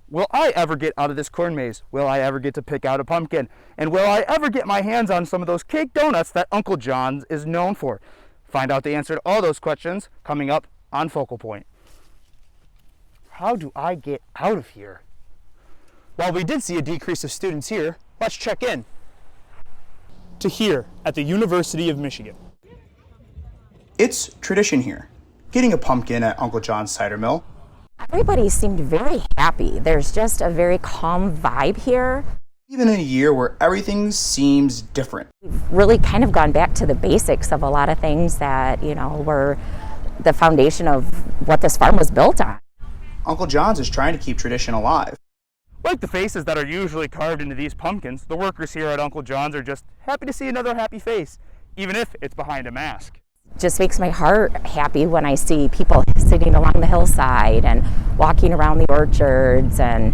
Will I ever get out of this corn maze? Will I ever get to pick out a pumpkin? And will I ever get my hands on some of those cake donuts that Uncle John's is known for? Find out the answer to all those questions coming up on Focal Point. How do I get out of here? While we did see a decrease of students here, let's check in to here at the University of Michigan. It's tradition here, getting a pumpkin at Uncle John's cider mill. Everybody seemed very happy. There's just a very calm vibe here. Even in a year where everything seems different. We've really kind of gone back to the basics of a lot of things that, were the foundation of what this farm was built on. Uncle John's is trying to keep tradition alive. Like the faces that are usually carved into these pumpkins, the workers here at Uncle John's are just happy to see another happy face, even if it's behind a mask. Just makes my heart happy when I see people sitting along the hillside and walking around the orchards and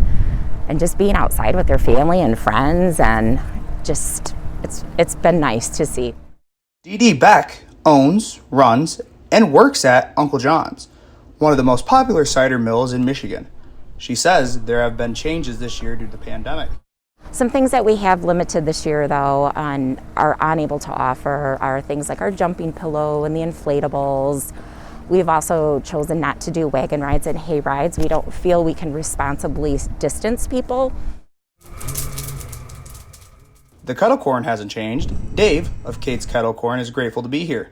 just being outside with their family and friends, and just it's been nice to see. Dee Dee Beck owns, runs, and works at Uncle John's, one of the most popular cider mills in Michigan. She says there have been changes this year due to the pandemic. Some things that we have limited this year, though, are unable to offer are things like our jumping pillow and the inflatables. We've also chosen not to do wagon rides and hay rides. We don't feel we can responsibly distance people. The kettle corn hasn't changed. Dave of Kate's Kettle Corn is grateful to be here.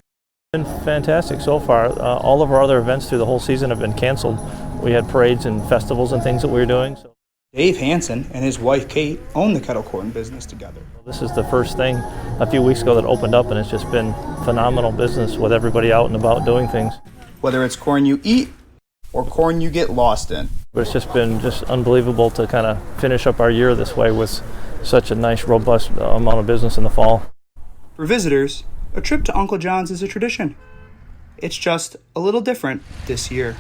It's been fantastic so far. All of our other events through the whole season have been canceled. We had parades and festivals and things that we were doing. So. Dave Hansen and his wife Kate own the kettle corn business together. This is the first thing a few weeks ago that opened up, and it's just been phenomenal business with everybody out and about doing things. Whether it's corn you eat or corn you get lost in. But it's just been unbelievable to kind of finish up our year this way with such a nice, robust amount of business in the fall. For visitors, a trip to Uncle John's is a tradition. It's just a little different this year.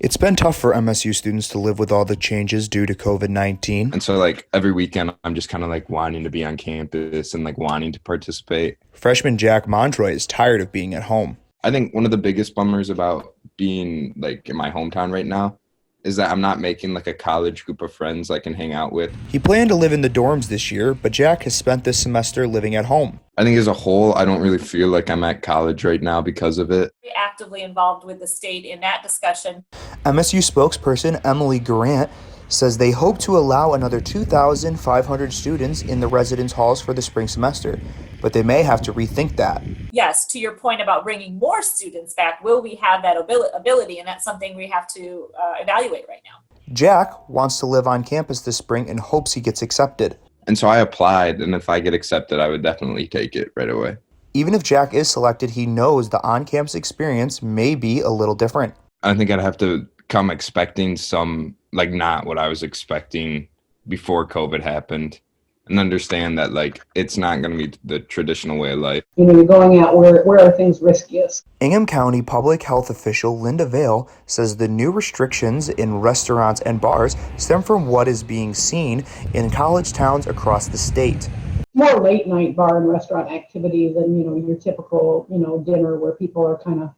It's been tough for MSU students to live with all the changes due to COVID-19. And so every weekend I'm just kind of wanting to be on campus and wanting to participate. Freshman Jack Montroy is tired of being at home. I think one of the biggest bummers about being in my hometown right now is that I'm not making a college group of friends I can hang out with. He planned to live in the dorms this year, but Jack has spent this semester living at home. I think as a whole, I don't really feel like I'm at college right now because of it. Actively involved with the state in that discussion. MSU spokesperson Emily Grant says they hope to allow another 2,500 students in the residence halls for the spring semester, but they may have to rethink that. Yes, to your point about bringing more students back, will we have that ability? And that's something we have to evaluate right now. Jack wants to live on campus this spring and hopes he gets accepted. And so I applied, and if I get accepted, I would definitely take it right away. Even if Jack is selected, he knows the on-campus experience may be a little different. I think I'd have to come expecting some, not what I was expecting before COVID happened, and understand that, it's not going to be the traditional way of life. You're going out where are things riskiest. Ingham County public health official Linda Vale says the new restrictions in restaurants and bars stem from what is being seen in college towns across the state. More late night bar and restaurant activity than, your typical, dinner where people are kind of,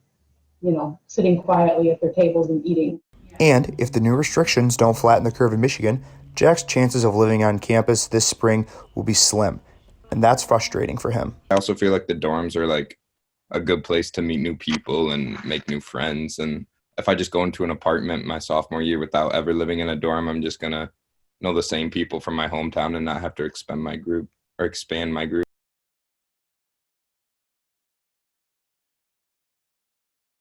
sitting quietly at their tables and eating. And if the new restrictions don't flatten the curve in Michigan, Jack's chances of living on campus this spring will be slim. And that's frustrating for him. I also feel like the dorms are a good place to meet new people and make new friends. And if I just go into an apartment my sophomore year without ever living in a dorm, I'm just going to know the same people from my hometown and not have to expand my group.